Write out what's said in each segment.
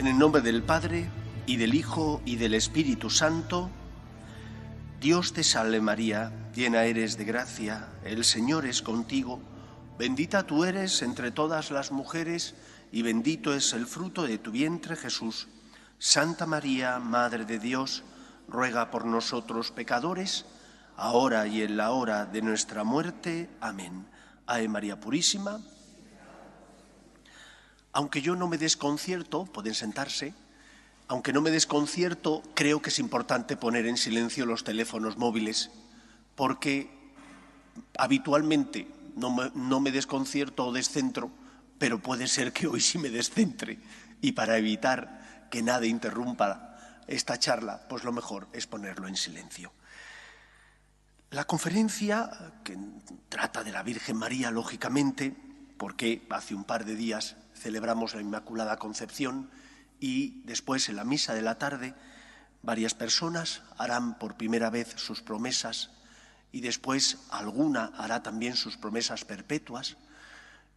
En el nombre del Padre, y del Hijo, y del Espíritu Santo. Dios te salve María, llena eres de gracia, el Señor es contigo. Bendita tú eres entre todas las mujeres, y bendito es el fruto de tu vientre, Jesús. Santa María, Madre de Dios, ruega por nosotros pecadores, ahora y en la hora de nuestra muerte. Amén. Ave María Purísima. Aunque yo no me desconcierto, pueden sentarse, aunque no me desconcierto, creo que es importante poner en silencio los teléfonos móviles, porque habitualmente no me desconcierto o descentro, pero puede ser que hoy sí me descentre. Y para evitar que nada interrumpa esta charla, pues lo mejor es ponerlo en silencio. La conferencia, que trata de la Virgen María, lógicamente, porque hace un par de días celebramos la Inmaculada Concepción y después en la misa de la tarde varias personas harán por primera vez sus promesas y después alguna hará también sus promesas perpetuas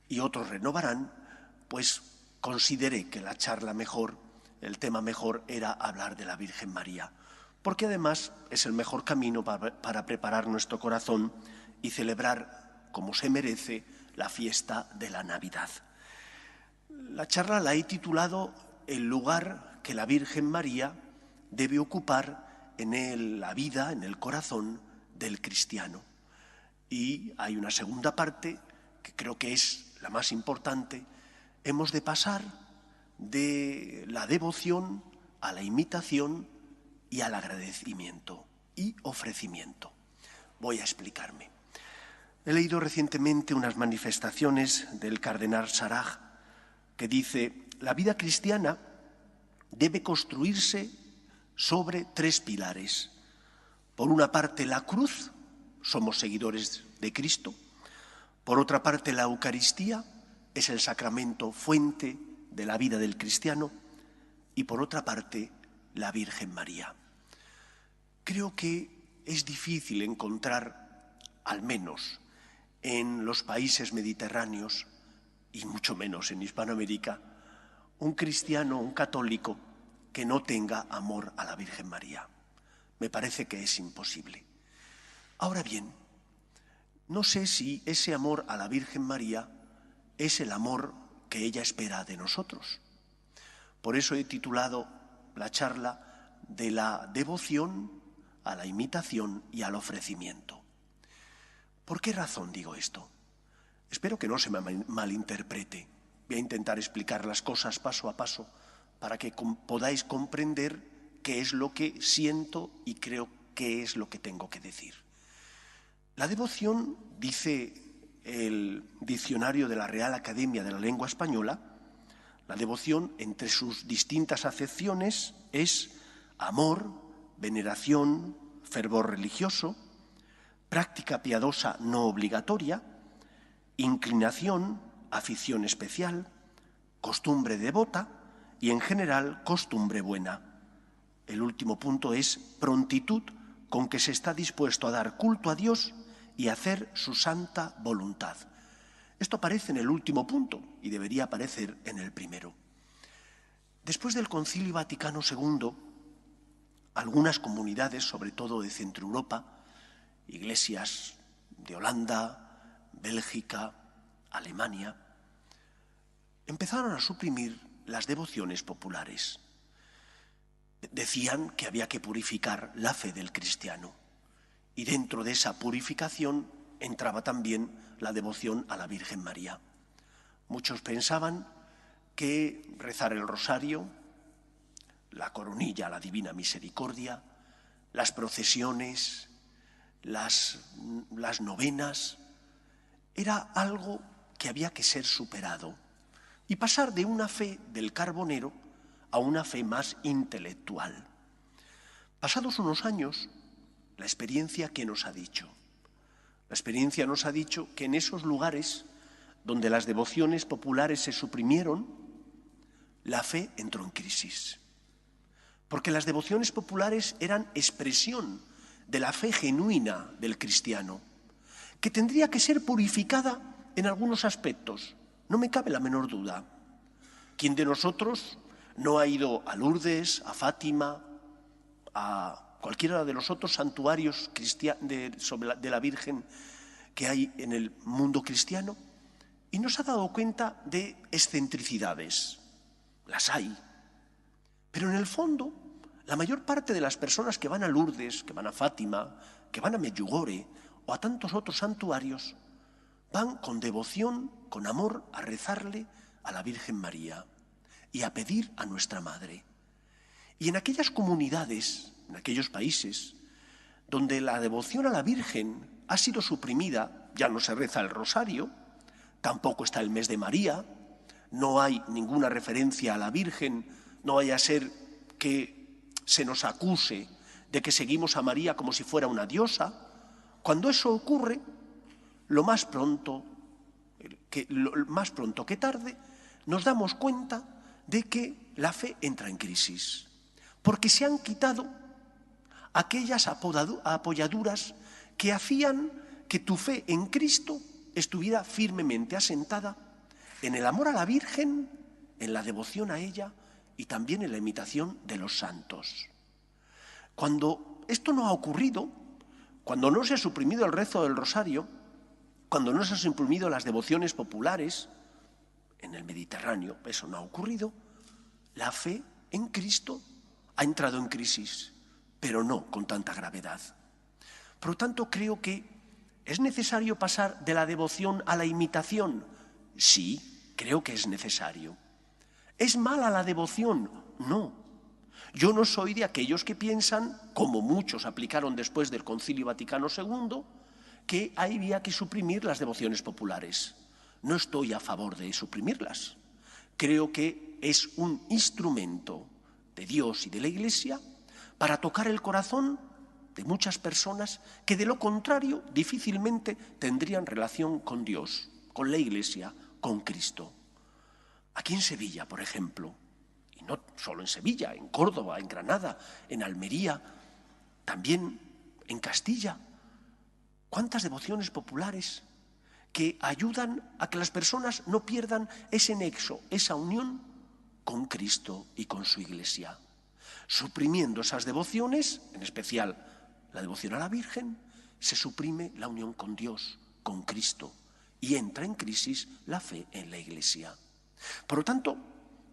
y otros renovarán, pues consideré que la charla mejor, el tema mejor era hablar de la Virgen María, porque además es el mejor camino para preparar nuestro corazón y celebrar, como se merece, la fiesta de la Navidad. La charla la he titulado El lugar que la Virgen María debe ocupar en la vida, en el corazón del cristiano. Y hay una segunda parte que creo que es la más importante. Hemos de pasar de la devoción a la imitación y al agradecimiento y ofrecimiento. Voy a explicarme. He leído recientemente unas manifestaciones del cardenal Sarah que dice: la vida cristiana debe construirse sobre tres pilares. Por una parte, la cruz, somos seguidores de Cristo. Por otra parte, la Eucaristía es el sacramento fuente de la vida del cristiano. Y por otra parte, la Virgen María. Creo que es difícil encontrar, al menos en los países mediterráneos, y mucho menos en Hispanoamérica, un cristiano, un católico, que no tenga amor a la Virgen María. Me parece que es imposible. Ahora bien, no sé si ese amor a la Virgen María es el amor que ella espera de nosotros. Por eso he titulado la charla de la devoción a la imitación y al ofrecimiento. ¿Por qué razón digo esto? Espero que no se me malinterprete. Voy a intentar explicar las cosas paso a paso para que podáis comprender qué es lo que siento y creo qué es lo que tengo que decir. La devoción, dice el diccionario de la Real Academia de la Lengua Española, la devoción entre sus distintas acepciones es amor, veneración, fervor religioso, práctica piadosa no obligatoria, inclinación, afición especial, costumbre devota y, en general, costumbre buena. El último punto es prontitud con que se está dispuesto a dar culto a Dios y hacer su santa voluntad. Esto aparece en el último punto y debería aparecer en el primero. Después del Concilio Vaticano II, algunas comunidades, sobre todo de Centro Europa, iglesias de Holanda, Bélgica, Alemania, empezaron a suprimir las devociones populares. Decían que había que purificar la fe del cristiano y dentro de esa purificación entraba también la devoción a la Virgen María. Muchos pensaban que rezar el rosario, la coronilla a la Divina Misericordia, las procesiones, las novenas, era algo que había que ser superado y pasar de una fe del carbonero a una fe más intelectual. Pasados unos años, la experiencia, ¿qué nos ha dicho? La experiencia nos ha dicho que en esos lugares donde las devociones populares se suprimieron, la fe entró en crisis. Porque las devociones populares eran expresión de la fe genuina del cristiano, que tendría que ser purificada en algunos aspectos, no me cabe la menor duda. ¿Quién de nosotros no ha ido a Lourdes, a Fátima, a cualquiera de los otros santuarios de la Virgen que hay en el mundo cristiano, y no se ha dado cuenta de excentricidades. Las hay. Pero en el fondo, la mayor parte de las personas que van a Lourdes, que van a Fátima, que van a Medjugorje o a tantos otros santuarios, van con devoción, con amor, a rezarle a la Virgen María y a pedir a nuestra Madre. Y en aquellas comunidades, en aquellos países, donde la devoción a la Virgen ha sido suprimida, ya no se reza el rosario, tampoco está el mes de María, no hay ninguna referencia a la Virgen, no vaya a ser que se nos acuse de que seguimos a María como si fuera una diosa. Cuando eso ocurre, lo más pronto que tarde, nos damos cuenta de que la fe entra en crisis, porque se han quitado aquellas apoyaduras que hacían que tu fe en Cristo estuviera firmemente asentada en el amor a la Virgen, en la devoción a ella y también en la imitación de los santos. Cuando esto no ha ocurrido, cuando no se ha suprimido el rezo del rosario, cuando no se han suprimido las devociones populares en el Mediterráneo, eso no ha ocurrido, la fe en Cristo ha entrado en crisis, pero no con tanta gravedad. Por lo tanto, creo que ¿es necesario pasar de la devoción a la imitación? Sí, creo que es necesario. ¿Es mala la devoción? No. Yo no soy de aquellos que piensan, como muchos aplicaron después del Concilio Vaticano II, que había que suprimir las devociones populares. No estoy a favor de suprimirlas. Creo que es un instrumento de Dios y de la Iglesia para tocar el corazón de muchas personas que de lo contrario difícilmente tendrían relación con Dios, con la Iglesia, con Cristo. Aquí en Sevilla, por ejemplo, y no solo en Sevilla, en Córdoba, en Granada, en Almería, también en Castilla, ¿cuántas devociones populares que ayudan a que las personas no pierdan ese nexo, esa unión con Cristo y con su Iglesia? Suprimiendo esas devociones, en especial la devoción a la Virgen, se suprime la unión con Dios, con Cristo, y entra en crisis la fe en la Iglesia. Por lo tanto,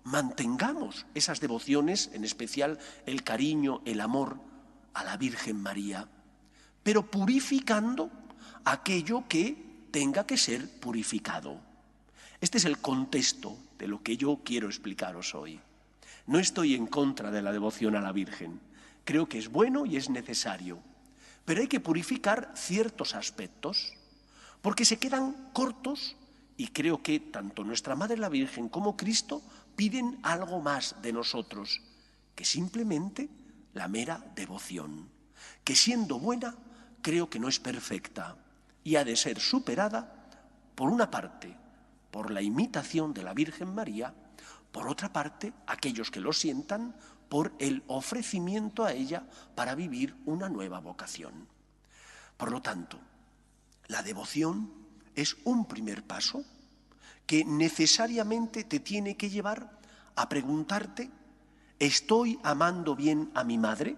mantengamos esas devociones, en especial el cariño, el amor a la Virgen María, pero purificando aquello que tenga que ser purificado. Este es el contexto de lo que yo quiero explicaros hoy. No estoy en contra de la devoción a la Virgen. Creo que es bueno y es necesario. Pero hay que purificar ciertos aspectos, porque se quedan cortos y creo que tanto nuestra Madre la Virgen como Cristo piden algo más de nosotros que simplemente la mera devoción, que siendo buena creo que no es perfecta y ha de ser superada, por una parte, por la imitación de la Virgen María, por otra parte, aquellos que lo sientan, por el ofrecimiento a ella para vivir una nueva vocación. Por lo tanto, la devoción es un primer paso que necesariamente te tiene que llevar a preguntarte, ¿estoy amando bien a mi madre?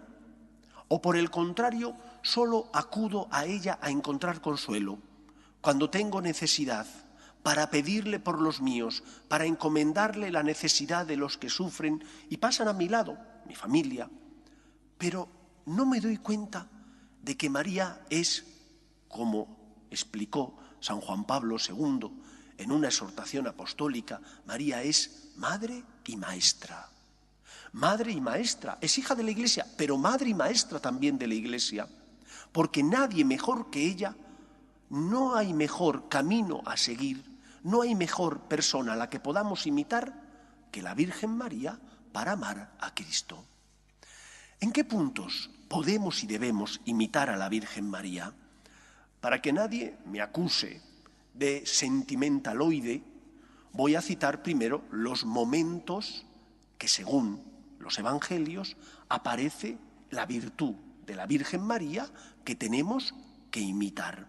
¿O por el contrario, solo acudo a ella a encontrar consuelo cuando tengo necesidad, para pedirle por los míos, para encomendarle la necesidad de los que sufren y pasan a mi lado, mi familia? Pero no me doy cuenta de que María es, como explicó San Juan Pablo II en una exhortación apostólica, María es madre y maestra. Madre y maestra, es hija de la Iglesia, pero madre y maestra también de la Iglesia, porque nadie mejor que ella, no hay mejor camino a seguir, no hay mejor persona a la que podamos imitar que la Virgen María para amar a Cristo. ¿En qué puntos podemos y debemos imitar a la Virgen María? Para que nadie me acuse de sentimentaloide, voy a citar primero los momentos que, según los evangelios, aparece la virtud de la Virgen María que tenemos que imitar.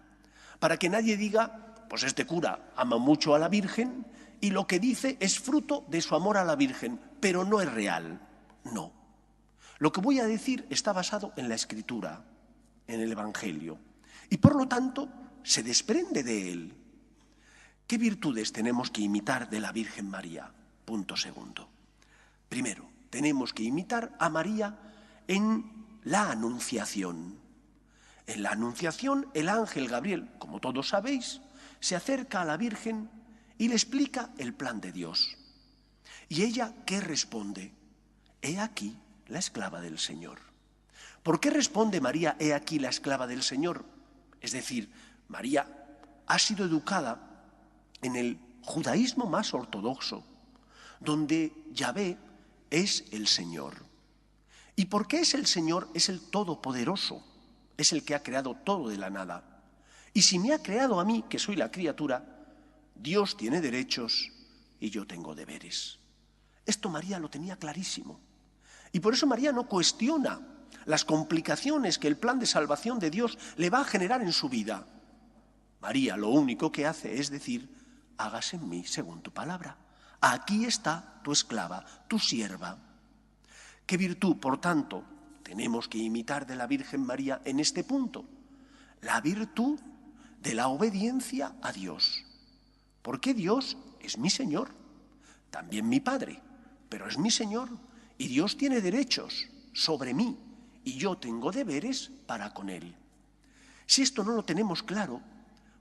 Para que nadie diga, pues este cura ama mucho a la Virgen y lo que dice es fruto de su amor a la Virgen, pero no es real, no. Lo que voy a decir está basado en la Escritura, en el Evangelio, y por lo tanto se desprende de él. ¿Qué virtudes tenemos que imitar de la Virgen María? Punto segundo. Primero, tenemos que imitar a María en la Anunciación. En la Anunciación, el ángel Gabriel, como todos sabéis, se acerca a la Virgen y le explica el plan de Dios. ¿Y ella qué responde? He aquí la esclava del Señor. ¿Por qué responde María, he aquí la esclava del Señor? Es decir, María ha sido educada en el judaísmo más ortodoxo, donde Yahvé es el Señor. ¿Y por qué es el Señor? Es el Todopoderoso, es el que ha creado todo de la nada. Y si me ha creado a mí, que soy la criatura, Dios tiene derechos y yo tengo deberes. Esto María lo tenía clarísimo. Y por eso María no cuestiona las complicaciones que el plan de salvación de Dios le va a generar en su vida. María lo único que hace es decir, hágase en mí según tu palabra. Aquí está tu esclava, tu sierva. ¿Qué virtud, por tanto, tenemos que imitar de la Virgen María en este punto? La virtud de la obediencia a Dios. Porque Dios es mi Señor, también mi Padre, pero es mi Señor y Dios tiene derechos sobre mí y yo tengo deberes para con Él. Si esto no lo tenemos claro,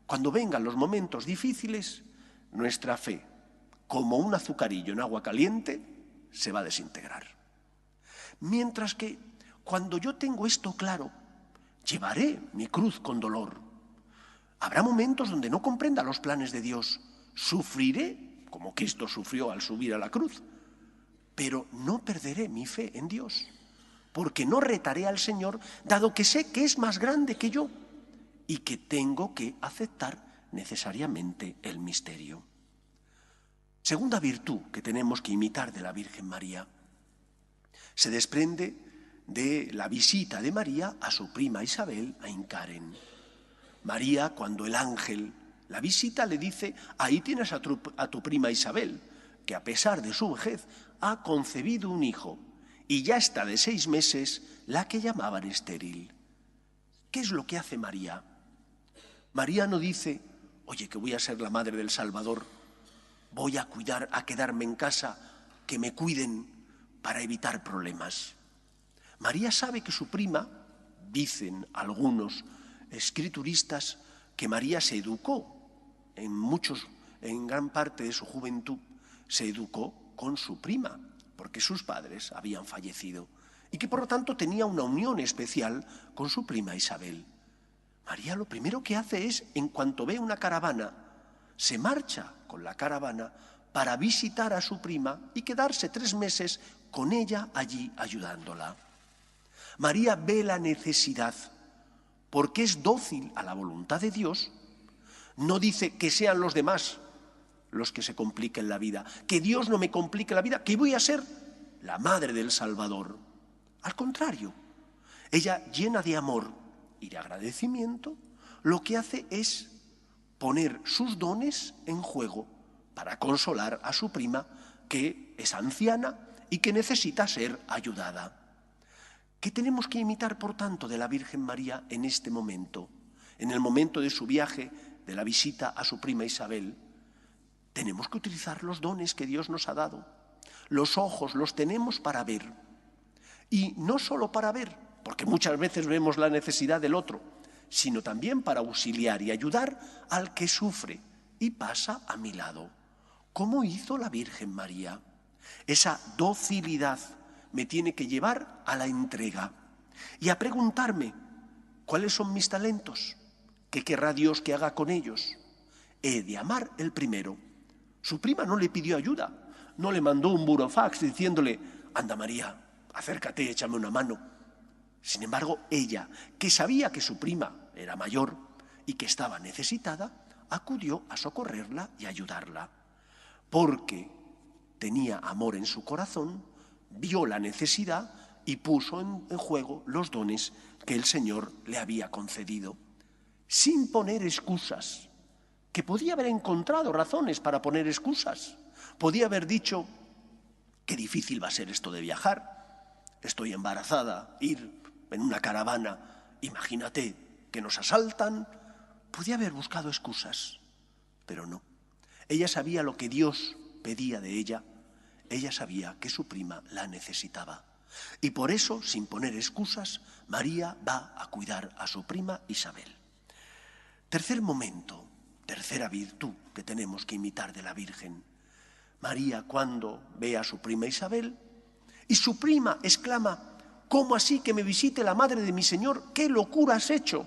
cuando vengan los momentos difíciles, nuestra fe, como un azucarillo en agua caliente, se va a desintegrar. Mientras que cuando yo tengo esto claro, llevaré mi cruz con dolor. Habrá momentos donde no comprenda los planes de Dios. Sufriré, como Cristo sufrió al subir a la cruz, pero no perderé mi fe en Dios, porque no retaré al Señor, dado que sé que es más grande que yo y que tengo que aceptar necesariamente el misterio. Segunda virtud que tenemos que imitar de la Virgen María se desprende de la visita de María a su prima Isabel a Incaren. María, cuando el ángel la visita, le dice, ahí tienes a tu prima Isabel, que a pesar de su vejez ha concebido un hijo y ya está de 6 meses la que llamaban estéril. ¿Qué es lo que hace María? María no dice, oye, que voy a ser la madre del Salvador, voy a quedarme en casa, que me cuiden para evitar problemas. María sabe que su prima, dicen algunos escrituristas, que María se educó en gran parte de su juventud, se educó con su prima, porque sus padres habían fallecido, y que por lo tanto tenía una unión especial con su prima Isabel. María lo primero que hace es, en cuanto ve una caravana, se marcha con la caravana para visitar a su prima y quedarse 3 meses con ella allí ayudándola. María ve la necesidad, porque es dócil a la voluntad de Dios. No dice que sean los demás los que se compliquen la vida, que Dios no me complique la vida, que voy a ser la madre del Salvador. Al contrario, ella, llena de amor y de agradecimiento, lo que hace es poner sus dones en juego para consolar a su prima, que es anciana y que necesita ser ayudada. ¿Qué tenemos que imitar, por tanto, de la Virgen María en este momento? En el momento de su viaje, de la visita a su prima Isabel, tenemos que utilizar los dones que Dios nos ha dado. Los ojos los tenemos para ver. Y no solo para ver, porque muchas veces vemos la necesidad del otro, sino también para auxiliar y ayudar al que sufre y pasa a mi lado. ¿Cómo hizo la Virgen María? Esa docilidad me tiene que llevar a la entrega y a preguntarme, ¿cuáles son mis talentos? ¿Qué querrá Dios que haga con ellos? He de amar el primero. Su prima no le pidió ayuda, no le mandó un burofax diciéndole, anda María, acércate, échame una mano. Sin embargo, ella, que sabía que su prima era mayor y que estaba necesitada, acudió a socorrerla y ayudarla, porque tenía amor en su corazón, vio la necesidad y puso en juego los dones que el Señor le había concedido, sin poner excusas, que podía haber encontrado razones para poner excusas. Podía haber dicho, qué difícil va a ser esto de viajar, estoy embarazada, ir en una caravana, imagínate que nos asaltan. Podía haber buscado excusas, pero no. Ella sabía lo que Dios pedía de ella, ella sabía que su prima la necesitaba. Y por eso, sin poner excusas, María va a cuidar a su prima Isabel. Tercer momento, tercera virtud que tenemos que imitar de la Virgen. María, cuando ve a su prima Isabel, y su prima exclama, ¿cómo así que me visite la madre de mi Señor? ¿Qué locura has hecho?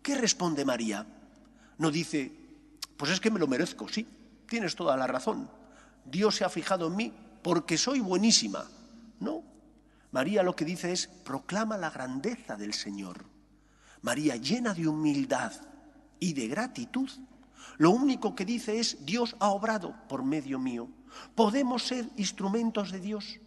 ¿Qué responde María? No dice, pues es que me lo merezco, sí, tienes toda la razón. Dios se ha fijado en mí porque soy buenísima. No, María lo que dice es, proclama la grandeza del Señor. María, llena de humildad y de gratitud, lo único que dice es, Dios ha obrado por medio mío. Podemos ser instrumentos de Dios.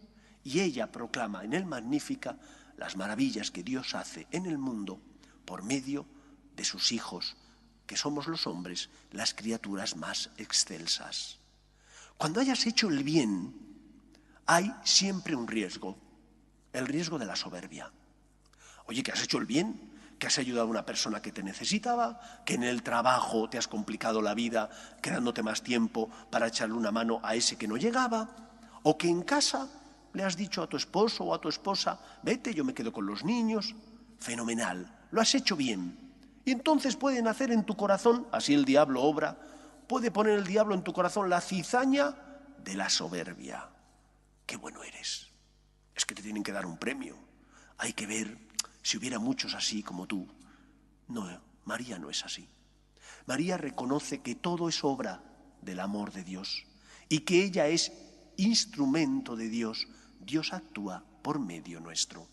Y ella proclama en el Magnífica las maravillas que Dios hace en el mundo por medio de sus hijos, que somos los hombres, las criaturas más excelsas. Cuando hayas hecho el bien, hay siempre un riesgo, el riesgo de la soberbia. Oye, que has hecho el bien, que has ayudado a una persona que te necesitaba, que en el trabajo te has complicado la vida quedándote más tiempo para echarle una mano a ese que no llegaba, o que en casa le has dicho a tu esposo o a tu esposa, vete, yo me quedo con los niños. Fenomenal, lo has hecho bien. Y entonces puede nacer en tu corazón, así el diablo obra, puede poner el diablo en tu corazón la cizaña de la soberbia. Qué bueno eres, es que te tienen que dar un premio. Hay que ver si hubiera muchos así como tú. No, María no es así. María reconoce que todo es obra del amor de Dios y que ella es instrumento de Dios. Dios actúa por medio nuestro.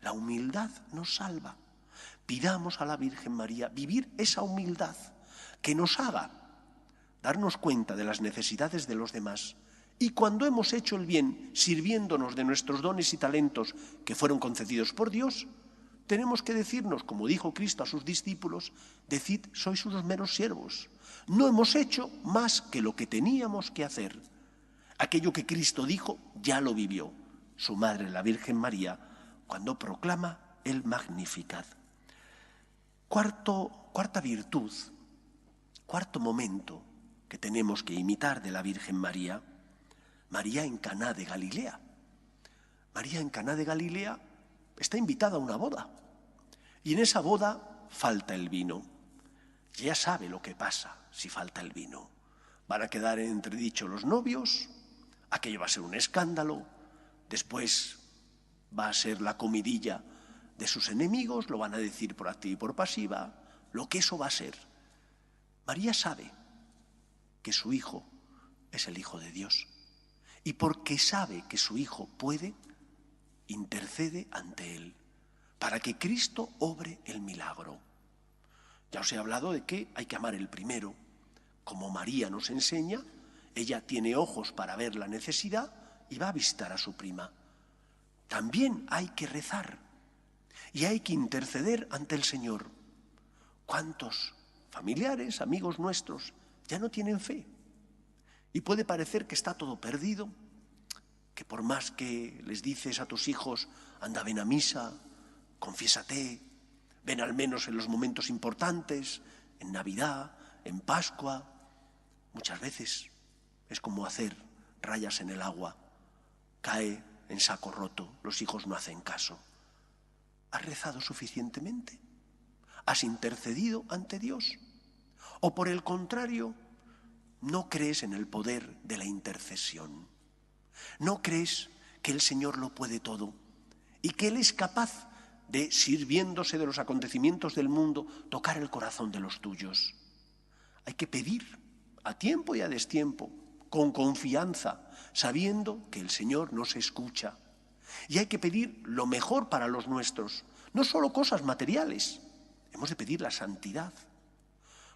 La humildad nos salva. Pidamos a la Virgen María vivir esa humildad que nos haga darnos cuenta de las necesidades de los demás y cuando hemos hecho el bien sirviéndonos de nuestros dones y talentos que fueron concedidos por Dios, tenemos que decirnos, como dijo Cristo a sus discípulos, decid, sois unos meros siervos. No hemos hecho más que lo que teníamos que hacer. Aquello que Cristo dijo ya lo vivió su madre, la Virgen María, cuando proclama el Magnificat. Cuarta virtud, cuarto momento que tenemos que imitar de la Virgen María, María en Caná de Galilea. María en Caná de Galilea está invitada a una boda y en esa boda falta el vino. Ya sabe lo que pasa si falta el vino. Van a quedar en entredicho los novios, aquello va a ser un escándalo, después va a ser la comidilla de sus enemigos, lo van a decir por activa y por pasiva, lo que eso va a ser. María sabe que su hijo es el Hijo de Dios y porque sabe que su hijo puede, intercede ante él para que Cristo obre el milagro. Ya os he hablado de que hay que amar el primero. Como María nos enseña, ella tiene ojos para ver la necesidad y va a visitar a su prima. También hay que rezar y hay que interceder ante el Señor. ¿Cuántos familiares, amigos nuestros, ya no tienen fe? Y puede parecer que está todo perdido, que por más que les dices a tus hijos, anda, ven a misa, confiésate, ven al menos en los momentos importantes, en Navidad, en Pascua, muchas veces es como hacer rayas en el agua, cae en saco roto, los hijos no hacen caso. ¿Has rezado suficientemente? ¿Has intercedido ante Dios? ¿O por el contrario, no crees en el poder de la intercesión? ¿No crees que el Señor lo puede todo y que Él es capaz de, sirviéndose de los acontecimientos del mundo, tocar el corazón de los tuyos? Hay que pedir a tiempo y a destiempo, con confianza, sabiendo que el Señor nos escucha. Y hay que pedir lo mejor para los nuestros, no solo cosas materiales, hemos de pedir la santidad.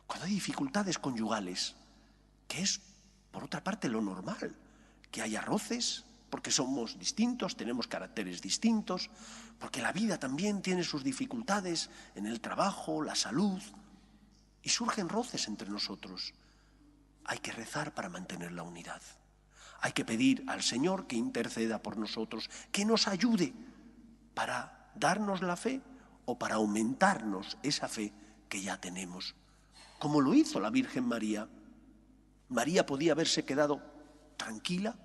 Cuando hay dificultades conyugales, que es, por otra parte, lo normal, que haya roces, porque somos distintos, tenemos caracteres distintos, porque la vida también tiene sus dificultades en el trabajo, la salud. y surgen roces entre nosotros. Hay que rezar para mantener la unidad. Hay que pedir al Señor que interceda por nosotros, que nos ayude para darnos la fe o para aumentarnos esa fe que ya tenemos. Como lo hizo la Virgen María. María podía haberse quedado tranquila.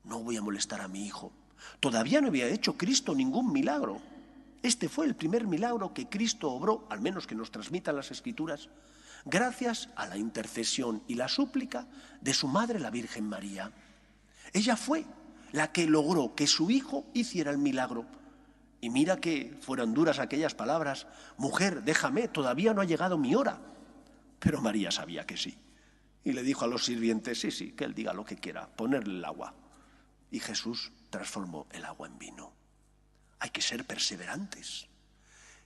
No voy a molestar a mi hijo. Todavía no había hecho Cristo ningún milagro. Este fue el primer milagro que Cristo obró, al menos que nos transmitan las Escrituras, gracias a la intercesión y la súplica de su madre, la Virgen María. Ella fue la que logró que su hijo hiciera el milagro. Y mira que fueron duras aquellas palabras: mujer, déjame, todavía no ha llegado mi hora. Pero María sabía que sí. Y le dijo a los sirvientes: sí, que él diga lo que quiera, ponerle el agua. Y Jesús transformó el agua en vino. Hay que ser perseverantes.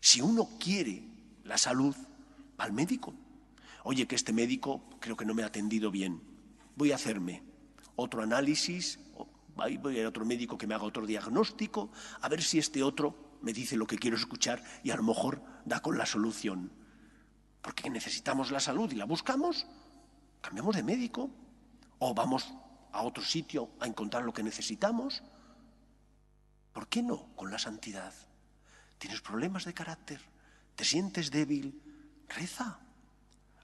Si uno quiere la salud, va al médico. Oye, que este médico creo que no me ha atendido bien. Voy a hacerme otro análisis, voy a ir a otro médico que me haga otro diagnóstico, a ver si este otro me dice lo que quiero escuchar y a lo mejor da con la solución. Porque necesitamos la salud y la buscamos, cambiamos de médico o vamos a otro sitio a encontrar lo que necesitamos. ¿Por qué no con la santidad? ¿Tienes problemas de carácter? ¿Te sientes débil? Reza.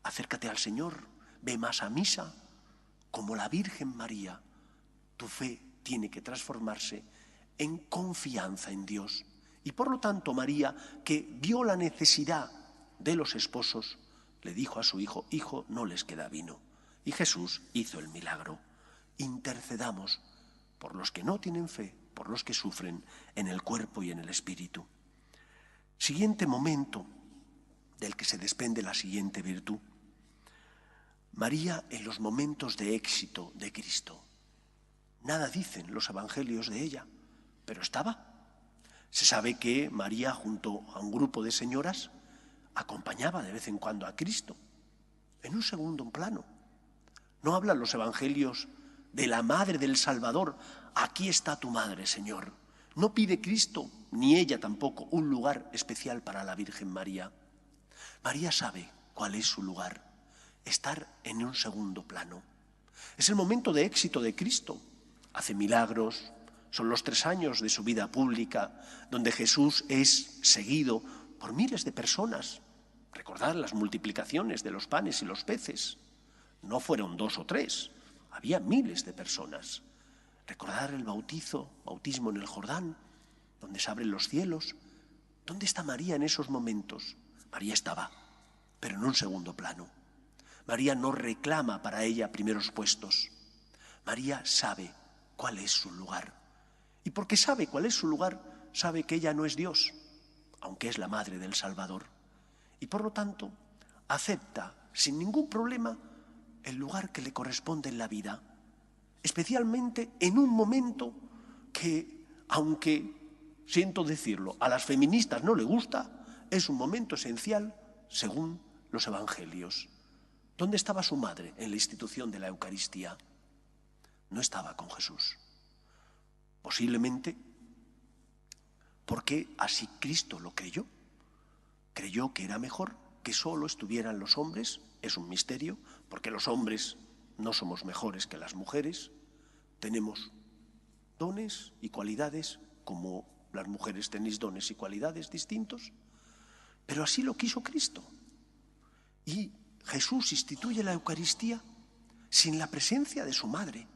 Acércate al Señor, ve más a misa. Como la Virgen María, tu fe tiene que transformarse en confianza en Dios. Y por lo tanto María, que vio la necesidad de los esposos, le dijo a su hijo: hijo, no les queda vino. Y Jesús hizo el milagro. Intercedamos por los que no tienen fe, por los que sufren en el cuerpo y en el espíritu. Siguiente momento del que se desprende la siguiente virtud. María en los momentos de éxito de Cristo. Nada dicen los evangelios de ella, pero estaba. Se sabe que María, junto a un grupo de señoras, acompañaba de vez en cuando a Cristo, en un segundo plano. No hablan los evangelios de la madre del Salvador: aquí está tu madre, Señor. No pide Cristo, ni ella tampoco, un lugar especial para la Virgen María. María sabe cuál es su lugar: estar en un segundo plano. Es el momento de éxito de Cristo. Hace milagros, son los 3 años de su vida pública, donde Jesús es seguido por miles de personas. Recordad las multiplicaciones de los panes y los peces. No fueron 2 o 3, había miles de personas. Recordar el bautismo en el Jordán, donde se abren los cielos. ¿Dónde está María en esos momentos? María estaba, pero en un segundo plano. María no reclama para ella primeros puestos. María sabe cuál es su lugar. Y porque sabe cuál es su lugar, sabe que ella no es Dios, aunque es la madre del Salvador. Y por lo tanto, acepta sin ningún problema el lugar que le corresponde en la vida, especialmente en un momento que, aunque, siento decirlo, a las feministas no le gusta, es un momento esencial según los evangelios. ¿Dónde estaba su madre en la institución de la Eucaristía? No estaba con Jesús. Posiblemente porque así Cristo lo creyó. Creyó que era mejor que solo estuvieran los hombres. Es un misterio, porque los hombres no somos mejores que las mujeres. Tenemos dones y cualidades, como las mujeres tenéis dones y cualidades distintos. Pero así lo quiso Cristo. Y Jesús instituye la Eucaristía sin la presencia de su madre.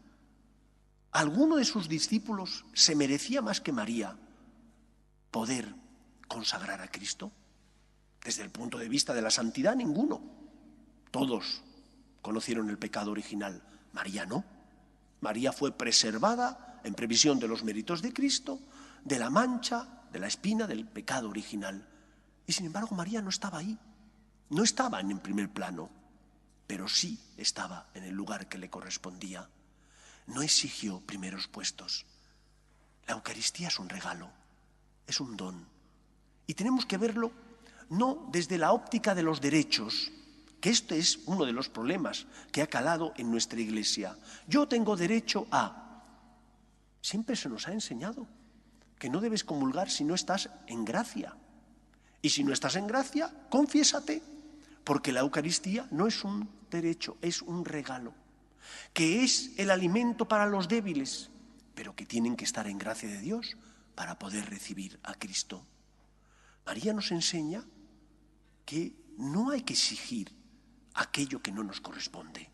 ¿Alguno de sus discípulos se merecía más que María poder consagrar a Cristo? Desde el punto de vista de la santidad, ninguno. Todos conocieron el pecado original. María no. María fue preservada en previsión de los méritos de Cristo, de la mancha, de la espina del pecado original. Y sin embargo, María no estaba ahí. No estaba en el primer plano, pero sí estaba en el lugar que le correspondía. No exigió primeros puestos. La Eucaristía es un regalo, es un don. Y tenemos que verlo no desde la óptica de los derechos, que este es uno de los problemas que ha calado en nuestra Iglesia. Yo tengo derecho a... Siempre se nos ha enseñado que no debes comulgar si no estás en gracia. Y si no estás en gracia, confiésate. porque la Eucaristía no es un derecho, es un regalo, que es el alimento para los débiles, pero que tienen que estar en gracia de Dios para poder recibir a Cristo. María nos enseña que no hay que exigir aquello que no nos corresponde.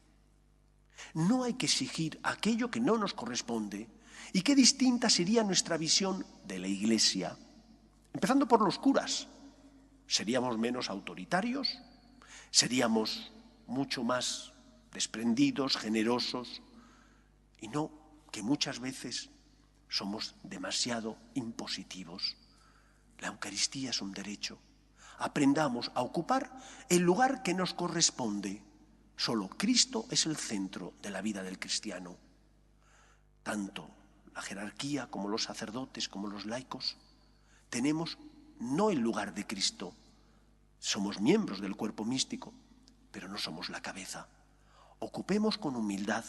No hay que exigir aquello que no nos corresponde. Y qué distinta sería nuestra visión de la Iglesia. Empezando por los curas. Seríamos menos autoritarios, seríamos mucho más desprendidos, generosos, y no que muchas veces somos demasiado impositivos. La Eucaristía es un derecho. Aprendamos a ocupar el lugar que nos corresponde. Solo Cristo es el centro de la vida del cristiano. Tanto la jerarquía como los sacerdotes, como los laicos, tenemos no el lugar de Cristo. Somos miembros del cuerpo místico, pero no somos la cabeza. Ocupemos con humildad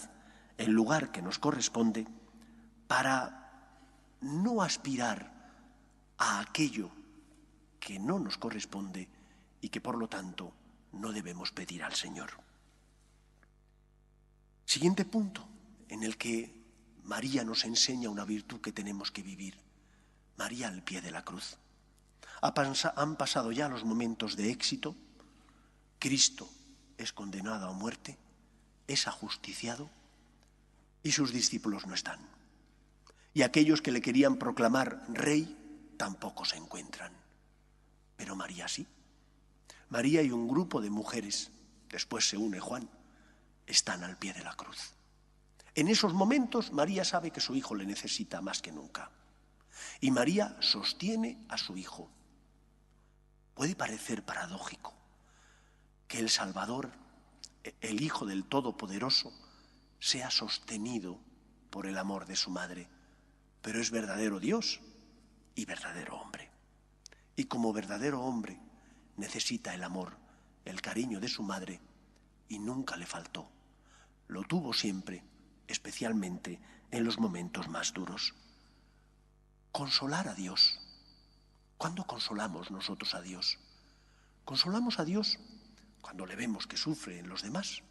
el lugar que nos corresponde para no aspirar a aquello que no nos corresponde y que por lo tanto no debemos pedir al Señor. Siguiente punto en el que María nos enseña una virtud que tenemos que vivir. María al pie de la cruz. Han pasado ya los momentos de éxito. Cristo es condenado a muerte, es ajusticiado y sus discípulos no están. Y aquellos que le querían proclamar rey tampoco se encuentran. Pero María sí. María y un grupo de mujeres, después se une Juan, están al pie de la cruz. En esos momentos María sabe que su hijo le necesita más que nunca. Y María sostiene a su hijo. Puede parecer paradójico que el Salvador, el Hijo del Todopoderoso, sea sostenido por el amor de su madre, pero es verdadero Dios y verdadero hombre. Y como verdadero hombre necesita el amor, el cariño de su madre, y nunca le faltó. Lo tuvo siempre, especialmente en los momentos más duros. Consolar a Dios. ¿Cuándo consolamos nosotros a Dios? Consolamos a Dios cuando le vemos que sufre en los demás.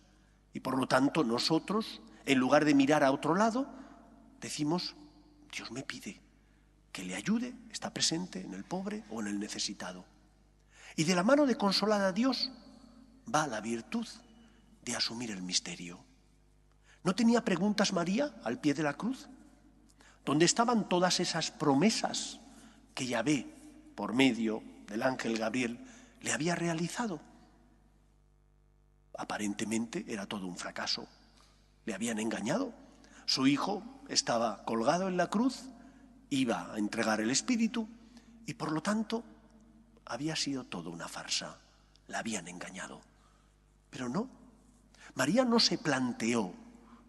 Y por lo tanto nosotros, en lugar de mirar a otro lado, decimos, Dios me pide que le ayude, está presente en el pobre o en el necesitado. Y de la mano de consolar a Dios va la virtud de asumir el misterio. ¿No tenía preguntas María al pie de la cruz? ¿Dónde estaban todas esas promesas que Yahvé, por medio del ángel Gabriel, le había realizado? Aparentemente era todo un fracaso. Le habían engañado. Su hijo estaba colgado en la cruz, iba a entregar el espíritu y por lo tanto había sido todo una farsa. La habían engañado. Pero no. María no se planteó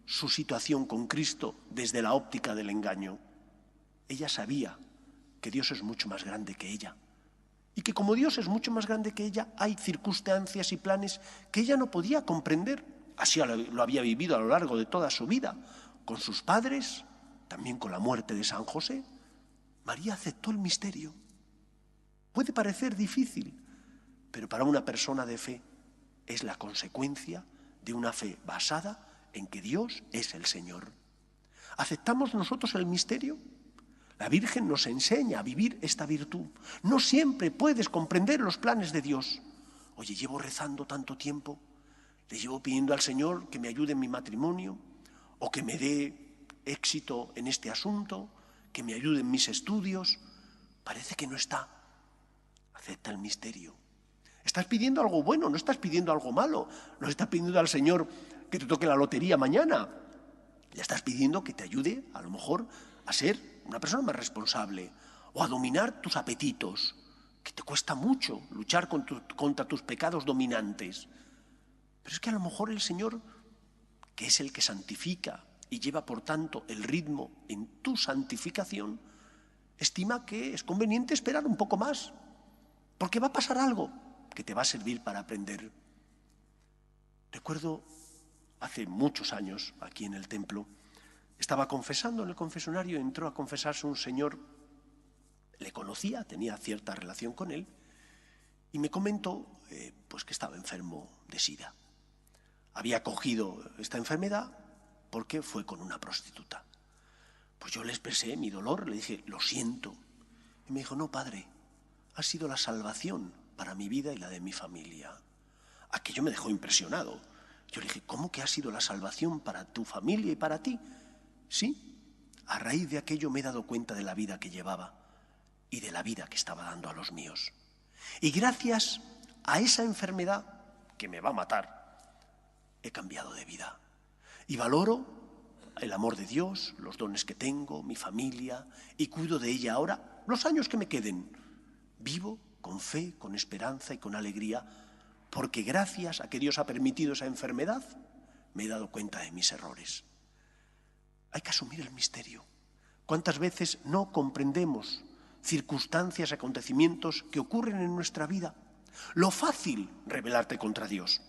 su situación con Cristo desde la óptica del engaño. Ella sabía que Dios es mucho más grande que ella y que como Dios es mucho más grande que ella, hay circunstancias y planes que ella no podía comprender. Así lo había vivido a lo largo de toda su vida, con sus padres, también con la muerte de San José. María aceptó el misterio. Puede parecer difícil, pero para una persona de fe es la consecuencia de una fe basada en que Dios es el Señor. ¿Aceptamos nosotros el misterio? La Virgen nos enseña a vivir esta virtud. No siempre puedes comprender los planes de Dios. Oye, llevo rezando tanto tiempo, le llevo pidiendo al Señor que me ayude en mi matrimonio, o que me dé éxito en este asunto, que me ayude en mis estudios. Parece que no está. Acepta el misterio. Estás pidiendo algo bueno, no estás pidiendo algo malo. No estás pidiendo al Señor que te toque la lotería mañana. Le estás pidiendo que te ayude, a lo mejor, a ser una persona más responsable o a dominar tus apetitos, que te cuesta mucho luchar contra tus pecados dominantes. Pero es que a lo mejor el Señor, que es el que santifica y lleva por tanto el ritmo en tu santificación, estima que es conveniente esperar un poco más, porque va a pasar algo que te va a servir para aprender. Recuerdo hace muchos años, aquí en el templo, estaba confesando en el confesionario, entró a confesarse un señor, le conocía, tenía cierta relación con él, Y me comentó pues que estaba enfermo de SIDA. Había cogido esta enfermedad porque fue con una prostituta. Pues yo le expresé mi dolor, le dije, lo siento. Y me dijo, no, padre, ha sido la salvación para mi vida y la de mi familia. Aquello me dejó impresionado. Yo le dije, ¿cómo que ha sido la salvación para tu familia y para ti? Sí, a raíz de aquello me he dado cuenta de la vida que llevaba y de la vida que estaba dando a los míos. Y gracias a esa enfermedad que me va a matar, he cambiado de vida. Y valoro el amor de Dios, los dones que tengo, mi familia, y cuido de ella ahora los años que me queden. Vivo con fe, con esperanza y con alegría, porque gracias a que Dios ha permitido esa enfermedad, me he dado cuenta de mis errores. Hay que asumir el misterio. ¿Cuántas veces no comprendemos circunstancias, acontecimientos que ocurren en nuestra vida? Lo fácil, rebelarte contra Dios.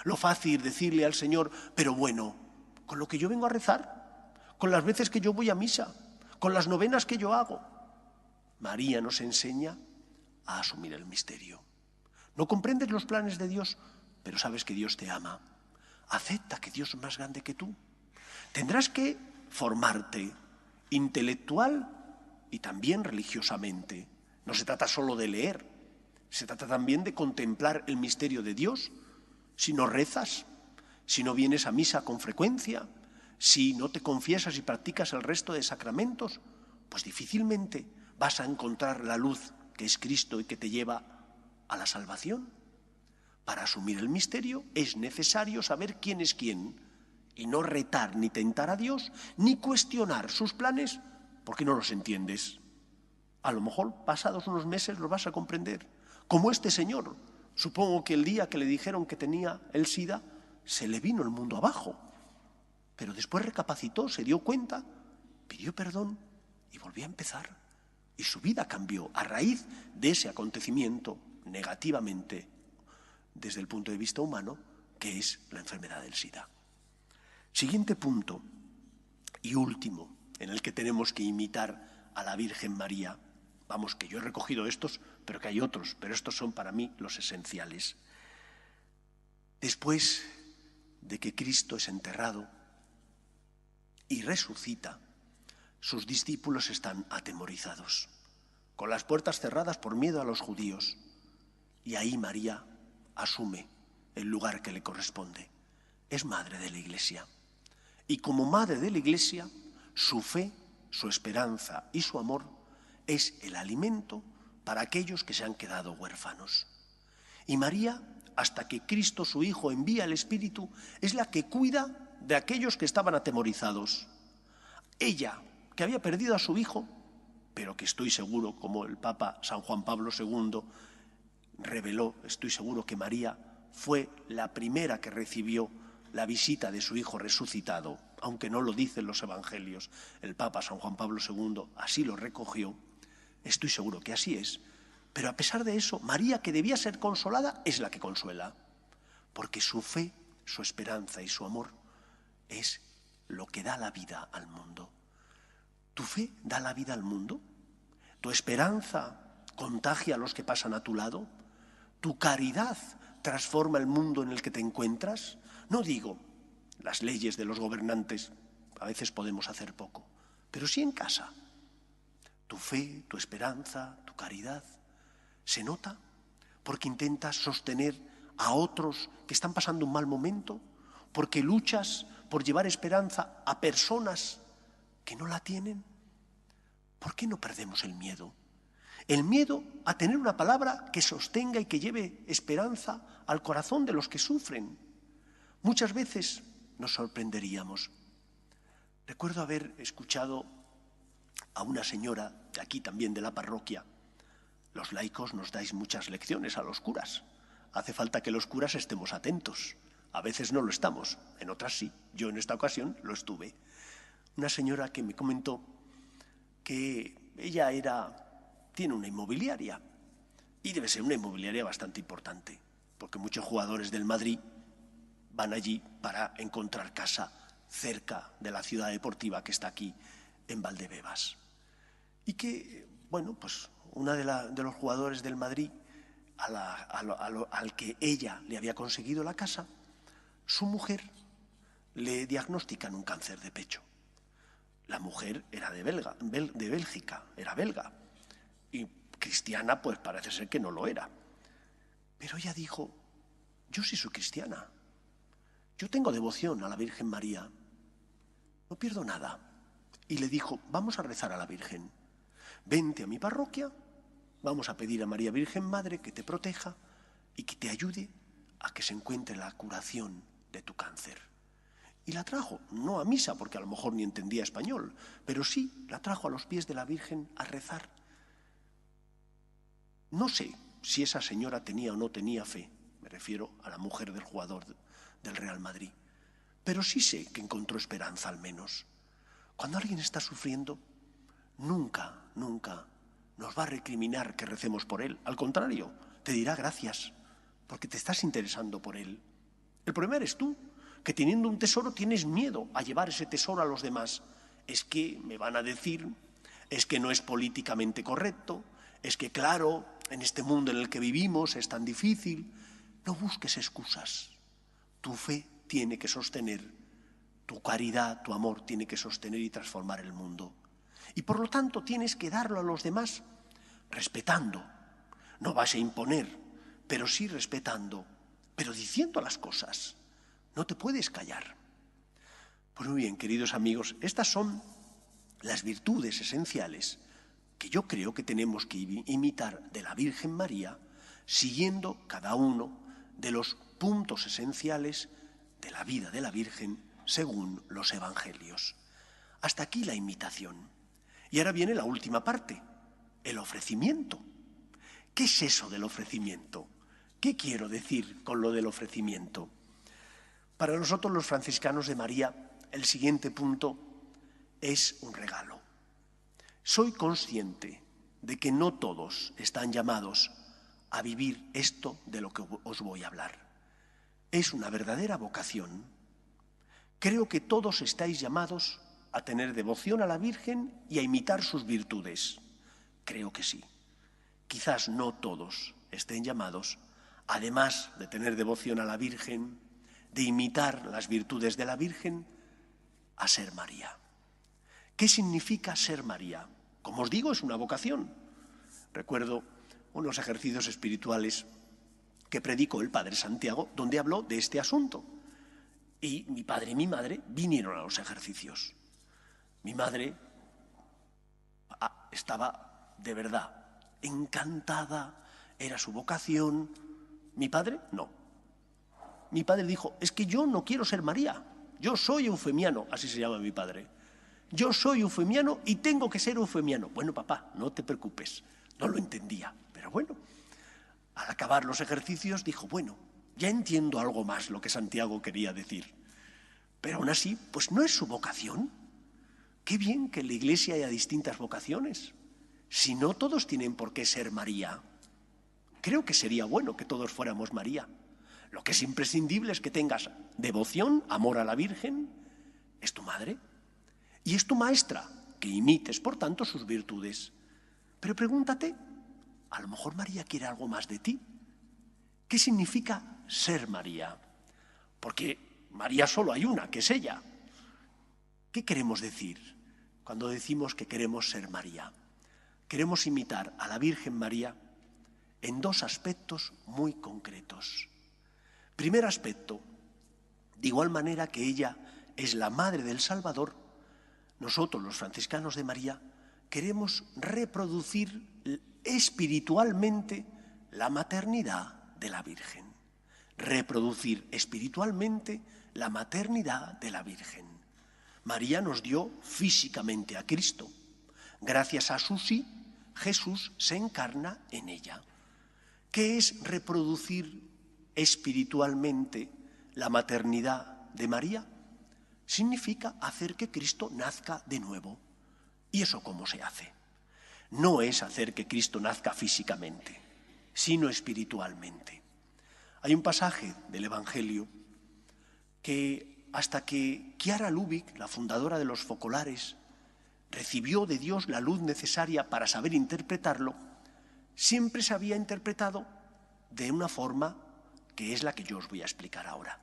Lo fácil, decirle al Señor, pero bueno, con lo que yo vengo a rezar, con las veces que yo voy a misa, con las novenas que yo hago. María nos enseña a asumir el misterio. No comprendes los planes de Dios, pero sabes que Dios te ama. Acepta que Dios es más grande que tú. Tendrás que formarte intelectual y también religiosamente. No se trata solo de leer, se trata también de contemplar el misterio de Dios. Si no rezas, si no vienes a misa con frecuencia, si no te confiesas y practicas el resto de sacramentos, pues difícilmente vas a encontrar la luz que es Cristo y que te lleva a la salvación. Para asumir el misterio es necesario saber quién es quién y no retar ni tentar a Dios ni cuestionar sus planes porque no los entiendes. A lo mejor pasados unos meses los vas a comprender. Como este señor, supongo que el día que le dijeron que tenía el SIDA se le vino el mundo abajo, pero después recapacitó, se dio cuenta, pidió perdón y volvió a empezar. Y su vida cambió a raíz de ese acontecimiento negativamente desde el punto de vista humano, que es la enfermedad del SIDA. Siguiente punto y último en el que tenemos que imitar a la Virgen María. Vamos, que yo he recogido estos, pero que hay otros, pero estos son para mí los esenciales. Después de que Cristo es enterrado y resucita, sus discípulos están atemorizados, con las puertas cerradas por miedo a los judíos. Y ahí María asume el lugar que le corresponde. Es madre de la Iglesia. Y como madre de la Iglesia, su fe, su esperanza y su amor es el alimento para aquellos que se han quedado huérfanos. Y María, hasta que Cristo, su Hijo, envía el Espíritu, es la que cuida de aquellos que estaban atemorizados. Ella, que había perdido a su hijo, pero que estoy seguro, como el Papa San Juan Pablo II reveló, estoy seguro que María fue la primera que recibió la visita de su hijo resucitado, aunque no lo dicen los evangelios. El Papa San Juan Pablo II así lo recogió, estoy seguro que así es, pero a pesar de eso, María, que debía ser consolada, es la que consuela, porque su fe, su esperanza y su amor es lo que da la vida al mundo. ¿Tu fe da la vida al mundo? ¿Tu esperanza contagia a los que pasan a tu lado? ¿Tu caridad transforma el mundo en el que te encuentras? No digo las leyes de los gobernantes, a veces podemos hacer poco, pero sí en casa. Tu fe, tu esperanza, tu caridad, ¿se nota? Porque intentas sostener a otros que están pasando un mal momento, porque luchas por llevar esperanza a personas que no la tienen. ¿Por qué no perdemos el miedo? El miedo a tener una palabra que sostenga y que lleve esperanza al corazón de los que sufren. Muchas veces nos sorprenderíamos. Recuerdo haber escuchado a una señora de aquí también de la parroquia. Los laicos nos dais muchas lecciones a los curas. Hace falta que los curas estemos atentos. A veces no lo estamos, en otras sí. Yo en esta ocasión lo estuve. Una señora que me comentó que ella tiene una inmobiliaria y debe ser una inmobiliaria bastante importante, porque muchos jugadores del Madrid van allí para encontrar casa cerca de la ciudad deportiva que está aquí en Valdebebas. Y que, bueno, pues una de los jugadores del Madrid al que ella le había conseguido la casa, su mujer le diagnostican un cáncer de pecho. La mujer era de Bélgica, era belga, y cristiana pues parece ser que no lo era. Pero ella dijo, yo sí soy cristiana, yo tengo devoción a la Virgen María, no pierdo nada. Y le dijo, vamos a rezar a la Virgen, vente a mi parroquia, vamos a pedir a María Virgen Madre que te proteja y que te ayude a que se encuentre la curación de tu cáncer. Y la trajo, no a misa, porque a lo mejor ni entendía español, pero sí la trajo a los pies de la Virgen a rezar. No sé si esa señora tenía o no tenía fe, me refiero a la mujer del jugador del Real Madrid, pero sí sé que encontró esperanza al menos. Cuando alguien está sufriendo, nunca nos va a recriminar que recemos por él. Al contrario, te dirá gracias, porque te estás interesando por él. El problema eres tú, que teniendo un tesoro tienes miedo a llevar ese tesoro a los demás. Es que me van a decir, es que no es políticamente correcto, es que claro, en este mundo en el que vivimos es tan difícil. No busques excusas. Tu fe tiene que sostener, tu caridad, tu amor tiene que sostener y transformar el mundo. Y por lo tanto tienes que darlo a los demás respetando. No vas a imponer, pero sí respetando, pero diciendo las cosas. No te puedes callar. Pues muy bien, queridos amigos, estas son las virtudes esenciales que yo creo que tenemos que imitar de la Virgen María, siguiendo cada uno de los puntos esenciales de la vida de la Virgen según los evangelios. Hasta aquí la imitación. Y ahora viene la última parte, el ofrecimiento. ¿Qué es eso del ofrecimiento? ¿Qué quiero decir con lo del ofrecimiento? Para nosotros los franciscanos de María, el siguiente punto es un regalo. Soy consciente de que no todos están llamados a vivir esto de lo que os voy a hablar. Es una verdadera vocación. Creo que todos estáis llamados a tener devoción a la Virgen y a imitar sus virtudes. Creo que sí. Quizás no todos estén llamados, además de tener devoción a la Virgen, de imitar las virtudes de la Virgen, a ser María. ¿Qué significa ser María? Como os digo, es una vocación. Recuerdo unos ejercicios espirituales que predicó el Padre Santiago, donde habló de este asunto. Y mi padre y mi madre vinieron a los ejercicios. Mi madre estaba de verdad encantada, era su vocación. Mi padre, no. Mi padre dijo, es que yo no quiero ser María, yo soy eufemiano, así se llama mi padre. Yo soy eufemiano y tengo que ser eufemiano. Bueno, papá, no te preocupes, no lo entendía, pero bueno. Al acabar los ejercicios dijo, bueno, ya entiendo algo más lo que Santiago quería decir. Pero aún así, pues no es su vocación. Qué bien que en la Iglesia haya distintas vocaciones. Si no todos tienen por qué ser María. Creo que sería bueno que todos fuéramos María. Lo que es imprescindible es que tengas devoción, amor a la Virgen, es tu madre y es tu maestra, que imites, por tanto, sus virtudes. Pero pregúntate, a lo mejor María quiere algo más de ti. ¿Qué significa ser María? Porque María solo hay una, que es ella. ¿Qué queremos decir cuando decimos que queremos ser María? Queremos imitar a la Virgen María en dos aspectos muy concretos. Primer aspecto, de igual manera que ella es la madre del Salvador, nosotros los franciscanos de María queremos reproducir espiritualmente la maternidad de la Virgen. Reproducir espiritualmente la maternidad de la Virgen. María nos dio físicamente a Cristo. Gracias a su sí, Jesús se encarna en ella. ¿Qué es reproducir espiritualmente la maternidad de María? Significa hacer que Cristo nazca de nuevo. ¿Y eso cómo se hace? No es hacer que Cristo nazca físicamente, sino espiritualmente. Hay un pasaje del Evangelio que hasta que Chiara Lubich, la fundadora de los focolares, recibió de Dios la luz necesaria para saber interpretarlo, siempre se había interpretado de una forma que es la que yo os voy a explicar ahora.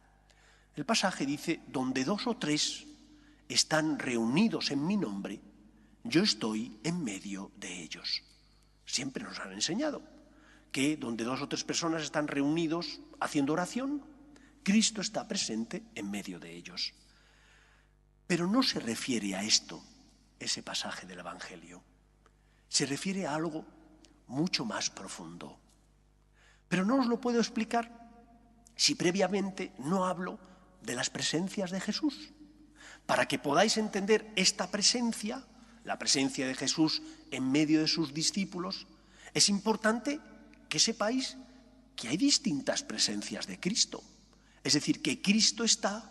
El pasaje dice, donde 2 o 3 están reunidos en mi nombre, yo estoy en medio de ellos. Siempre nos han enseñado que donde 2 o 3 personas están reunidos haciendo oración, Cristo está presente en medio de ellos. Pero no se refiere a esto, ese pasaje del Evangelio. Se refiere a algo mucho más profundo. Pero no os lo puedo explicar si previamente no hablo de las presencias de Jesús. Para que podáis entender esta presencia, la presencia de Jesús en medio de sus discípulos, es importante que sepáis que hay distintas presencias de Cristo. Es decir, que Cristo está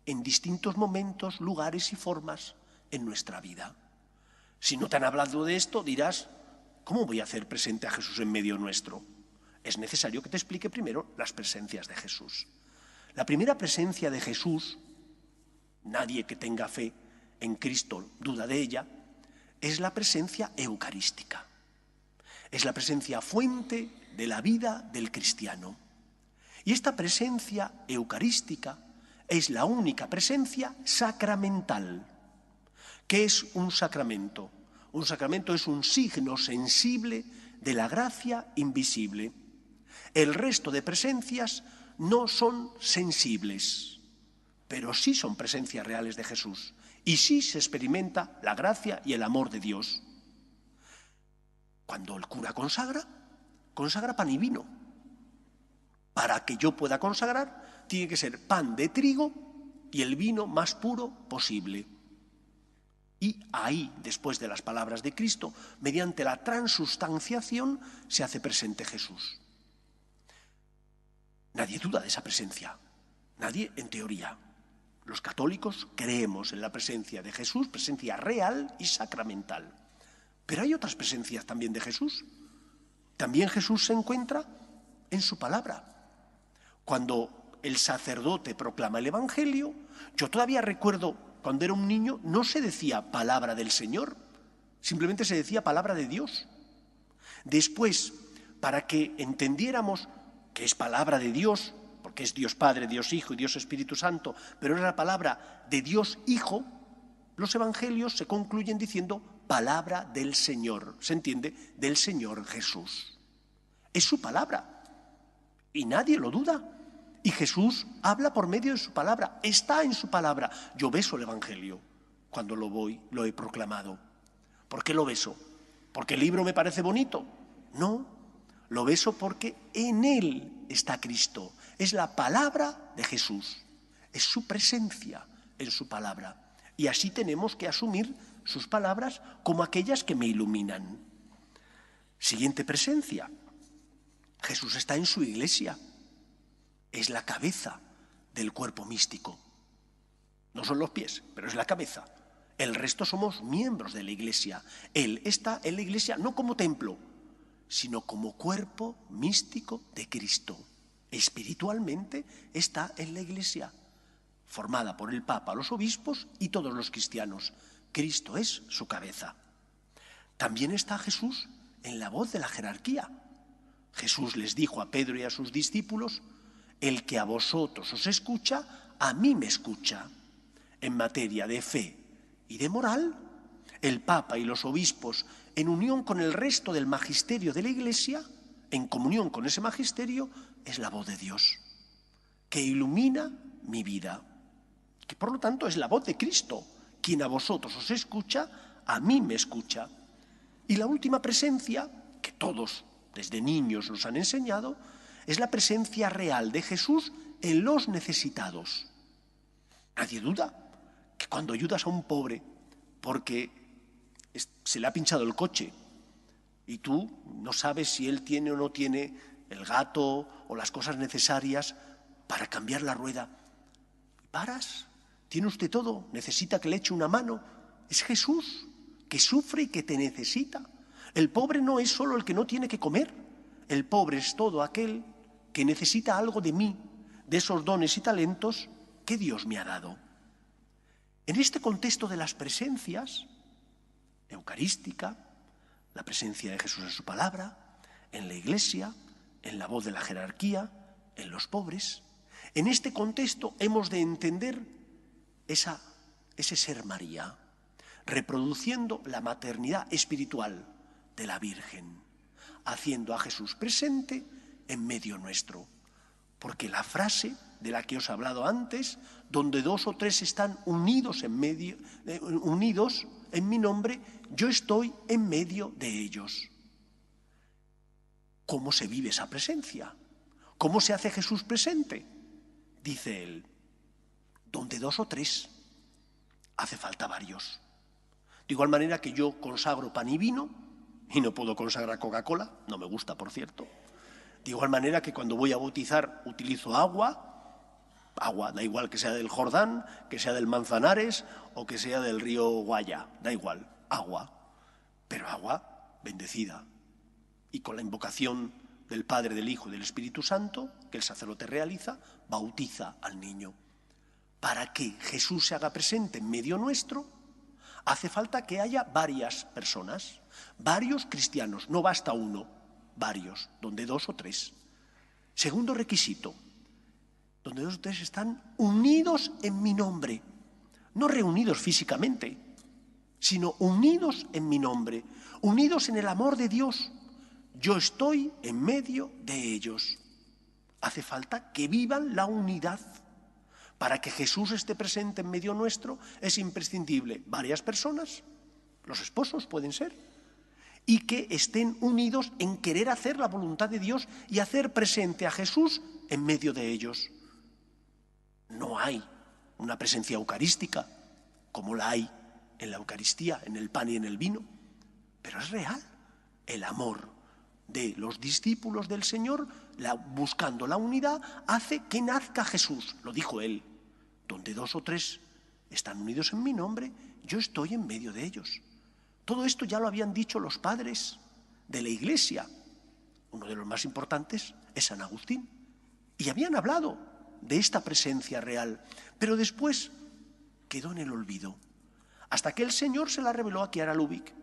en distintos momentos, lugares y formas en nuestra vida. Si no te han hablado de esto, dirás, ¿cómo voy a hacer presente a Jesús en medio nuestro? Es necesario que te explique primero las presencias de Jesús. La primera presencia de Jesús, nadie que tenga fe en Cristo duda de ella, es la presencia eucarística. Es la presencia fuente de la vida del cristiano. Y esta presencia eucarística es la única presencia sacramental. ¿Qué es un sacramento? Un sacramento es un signo sensible de la gracia invisible. El resto de presencias no son sensibles, pero sí son presencias reales de Jesús. Y sí se experimenta la gracia y el amor de Dios. Cuando el cura consagra, consagra pan y vino. Para que yo pueda consagrar, tiene que ser pan de trigo y el vino más puro posible. Y ahí, después de las palabras de Cristo, mediante la transustanciación, se hace presente Jesús. Nadie duda de esa presencia, nadie en teoría. Los católicos creemos en la presencia de Jesús, presencia real y sacramental. Pero hay otras presencias también de Jesús. También Jesús se encuentra en su palabra. Cuando el sacerdote proclama el Evangelio, yo todavía recuerdo cuando era un niño, no se decía palabra del Señor, simplemente se decía palabra de Dios. Después, para que entendiéramos que es palabra de Dios, porque es Dios Padre, Dios Hijo y Dios Espíritu Santo, pero es la palabra de Dios Hijo, los evangelios se concluyen diciendo palabra del Señor, ¿se entiende? Del Señor Jesús. Es su palabra y nadie lo duda. Y Jesús habla por medio de su palabra, está en su palabra. Yo beso el Evangelio cuando lo he proclamado. ¿Por qué lo beso? ¿Porque el libro me parece bonito? No, lo beso porque en él está Cristo. Es la palabra de Jesús, es su presencia en su palabra. Y así tenemos que asumir sus palabras como aquellas que me iluminan. Siguiente presencia. Jesús está en su iglesia. Es la cabeza del cuerpo místico. No son los pies, pero es la cabeza. El resto somos miembros de la iglesia. Él está en la iglesia no como templo, sino como cuerpo místico de Cristo. Espiritualmente está en la iglesia, formada por el Papa, los obispos y todos los cristianos. Cristo es su cabeza. También está Jesús en la voz de la jerarquía. Jesús les dijo a Pedro y a sus discípulos: el que a vosotros os escucha, a mí me escucha. En materia de fe y de moral, el Papa y los obispos, en unión con el resto del magisterio de la Iglesia, en comunión con ese magisterio, es la voz de Dios, que ilumina mi vida, que por lo tanto es la voz de Cristo. Quien a vosotros os escucha, a mí me escucha. Y la última presencia, que todos desde niños nos han enseñado, es la presencia real de Jesús en los necesitados. Nadie duda que cuando ayudas a un pobre porque se le ha pinchado el coche y tú no sabes si él tiene o no tiene el gato o las cosas necesarias para cambiar la rueda, paras, tiene usted todo, necesita que le eche una mano. Es Jesús que sufre y que te necesita. El pobre no es solo el que no tiene que comer, el pobre es todo aquel que necesita algo de mí, de esos dones y talentos que Dios me ha dado. En este contexto de las presencias, eucarística, la presencia de Jesús en su palabra, en la iglesia, en la voz de la jerarquía, en los pobres. En este contexto hemos de entender ese ser María, reproduciendo la maternidad espiritual de la Virgen, haciendo a Jesús presente en medio nuestro. Porque la frase de la que os he hablado antes, donde 2 o 3 están unidos en mi nombre, yo estoy en medio de ellos. ¿Cómo se vive esa presencia? ¿Cómo se hace Jesús presente? Dice él, donde 2 o 3, hace falta varios. De igual manera que yo consagro pan y vino, y no puedo consagrar Coca-Cola, no me gusta, por cierto. De igual manera que cuando voy a bautizar utilizo agua, da igual que sea del Jordán, que sea del Manzanares o que sea del río Guaya, da igual, agua, pero agua bendecida. Y con la invocación del Padre, del Hijo y del Espíritu Santo, que el sacerdote realiza, bautiza al niño. Para que Jesús se haga presente en medio nuestro, hace falta que haya varias personas, varios cristianos, no basta uno, varios, donde 2 o 3. Segundo requisito, donde 2 o 3 están unidos en mi nombre, no reunidos físicamente, sino unidos en mi nombre, unidos en el amor de Dios. Yo estoy en medio de ellos. Hace falta que vivan la unidad. Para que Jesús esté presente en medio nuestro es imprescindible varias personas, los esposos pueden ser, y que estén unidos en querer hacer la voluntad de Dios y hacer presente a Jesús en medio de ellos. No hay una presencia eucarística como la hay en la Eucaristía, en el pan y en el vino, pero es real. El amor de los discípulos del Señor, buscando la unidad, hace que nazca Jesús. Lo dijo él, donde 2 o 3 están unidos en mi nombre, yo estoy en medio de ellos. Todo esto ya lo habían dicho los padres de la Iglesia. Uno de los más importantes es San Agustín. Y habían hablado de esta presencia real, pero después quedó en el olvido, hasta que el Señor se la reveló a Chiara Lubich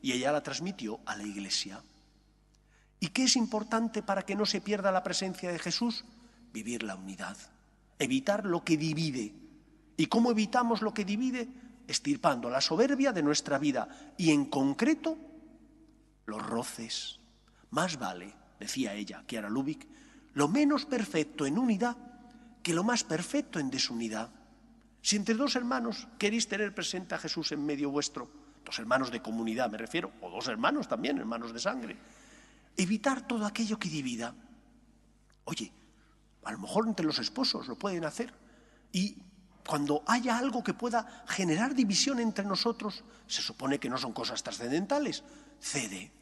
y ella la transmitió a la Iglesia. ¿Y qué es importante para que no se pierda la presencia de Jesús? Vivir la unidad, evitar lo que divide. ¿Y cómo evitamos lo que divide? Extirpando la soberbia de nuestra vida y, en concreto, los roces. Más vale, decía ella, Chiara Lubich, lo menos perfecto en unidad que lo más perfecto en desunidad. Si entre 2 hermanos queréis tener presente a Jesús en medio vuestro, 2 hermanos de comunidad me refiero, o 2 hermanos también, hermanos de sangre, evitar todo aquello que divida. Oye, a lo mejor entre los esposos lo pueden hacer, y cuando haya algo que pueda generar división entre nosotros, se supone que no son cosas trascendentales, cede,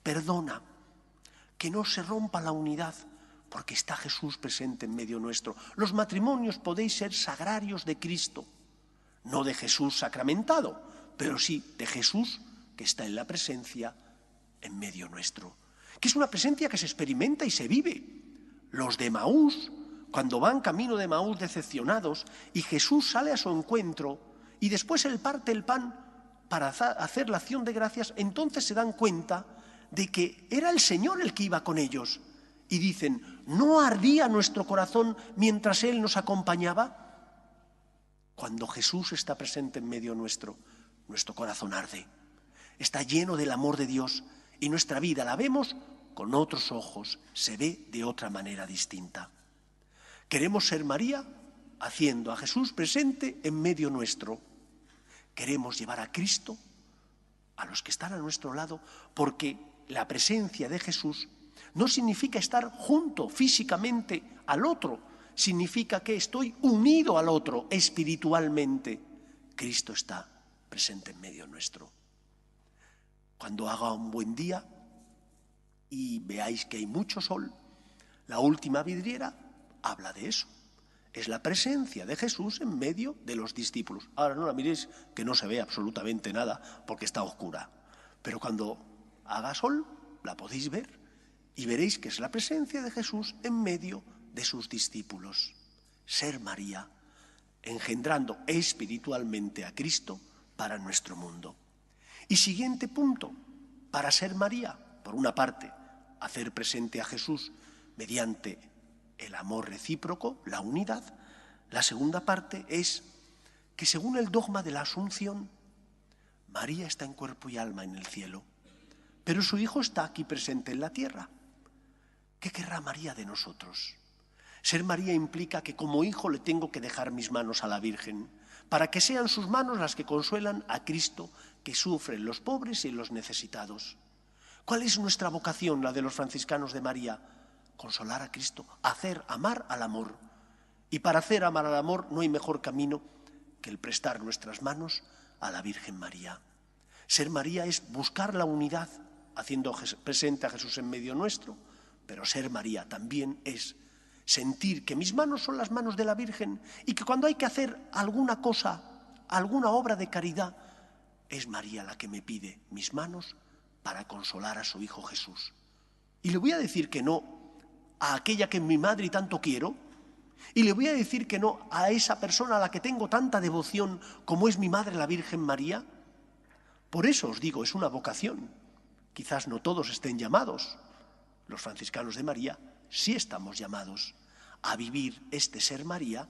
perdona, que no se rompa la unidad, porque está Jesús presente en medio nuestro. Los matrimonios podéis ser sagrarios de Cristo, no de Jesús sacramentado, pero sí de Jesús que está en la presencia en medio nuestro, que es una presencia que se experimenta y se vive. Los de Emaús, cuando van camino de Emaús decepcionados y Jesús sale a su encuentro y después él parte el pan para hacer la acción de gracias, entonces se dan cuenta de que era el Señor el que iba con ellos y dicen, ¿no ardía nuestro corazón mientras Él nos acompañaba? Cuando Jesús está presente en medio nuestro, nuestro corazón arde, está lleno del amor de Dios y nuestra vida la vemos con otros ojos, se ve de otra manera distinta. Queremos ser María haciendo a Jesús presente en medio nuestro. Queremos llevar a Cristo a los que están a nuestro lado, porque la presencia de Jesús no significa estar junto físicamente al otro, significa que estoy unido al otro espiritualmente. Cristo está presente en medio nuestro. Cuando haga un buen día y veáis que hay mucho sol, la última vidriera habla de eso. Es la presencia de Jesús en medio de los discípulos. Ahora no la miréis, que no se ve absolutamente nada porque está oscura. Pero cuando haga sol, la podéis ver y veréis que es la presencia de Jesús en medio de sus discípulos. Ser María, engendrando espiritualmente a Cristo para nuestro mundo. Y siguiente punto, para ser María, por una parte, hacer presente a Jesús mediante el amor recíproco, la unidad. La segunda parte es que según el dogma de la Asunción, María está en cuerpo y alma en el cielo, pero su Hijo está aquí presente en la tierra. ¿Qué querrá María de nosotros? Ser María implica que como hijo le tengo que dejar mis manos a la Virgen, para que sean sus manos las que consuelan a Cristo, que sufre en los pobres y en los necesitados. ¿Cuál es nuestra vocación, la de los franciscanos de María? Consolar a Cristo, hacer amar al amor. Y para hacer amar al amor no hay mejor camino que el prestar nuestras manos a la Virgen María. Ser María es buscar la unidad, haciendo presente a Jesús en medio nuestro, pero ser María también es sentir que mis manos son las manos de la Virgen y que cuando hay que hacer alguna cosa, alguna obra de caridad, es María la que me pide mis manos para consolar a su Hijo Jesús. Y le voy a decir que no a aquella que es mi madre y tanto quiero, y le voy a decir que no a esa persona a la que tengo tanta devoción como es mi madre, la Virgen María. Por eso os digo, es una vocación. Quizás no todos estén llamados. Los franciscanos de María sí estamos llamados a vivir este ser María,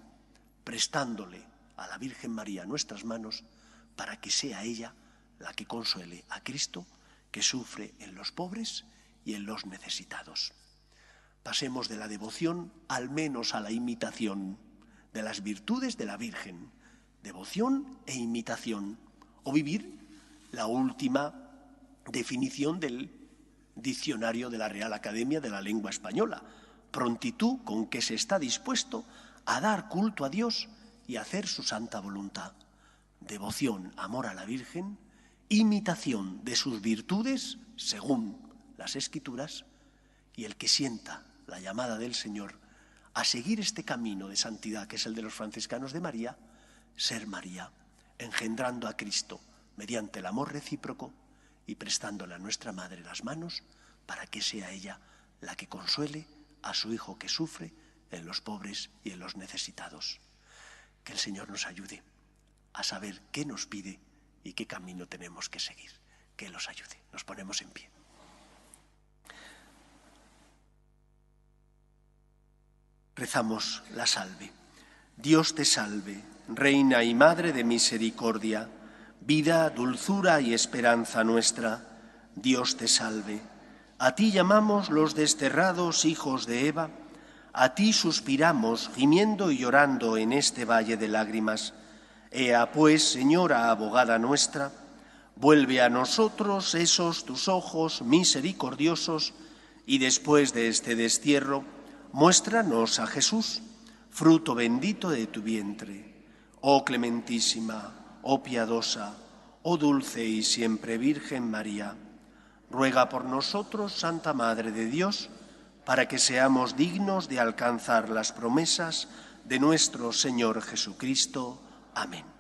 prestándole a la Virgen María nuestras manos para que sea ella la que consuele a Cristo, que sufre en los pobres y en los necesitados. Pasemos de la devoción al menos a la imitación de las virtudes de la Virgen, devoción e imitación, o vivir la última definición del diccionario de la Real Academia de la Lengua Española: prontitud con que se está dispuesto a dar culto a Dios y a hacer su santa voluntad. Devoción, amor a la Virgen, imitación de sus virtudes según las Escrituras, y el que sienta la llamada del Señor a seguir este camino de santidad que es el de los franciscanos de María, ser María, engendrando a Cristo mediante el amor recíproco y prestándole a nuestra Madre las manos para que sea ella la que consuele a su Hijo que sufre en los pobres y en los necesitados. Que el Señor nos ayude a saber qué nos pide y qué camino tenemos que seguir. Que los ayude. Nos ponemos en pie. Rezamos la salve. Dios te salve, Reina y Madre de misericordia, vida, dulzura y esperanza nuestra. Dios te salve. A ti llamamos los desterrados hijos de Eva, a ti suspiramos, gimiendo y llorando en este valle de lágrimas. Ea pues, Señora abogada nuestra, vuelve a nosotros esos tus ojos misericordiosos y después de este destierro, muéstranos a Jesús, fruto bendito de tu vientre. Oh clementísima, oh piadosa, oh dulce y siempre Virgen María, ruega por nosotros, Santa Madre de Dios, para que seamos dignos de alcanzar las promesas de nuestro Señor Jesucristo. Amén.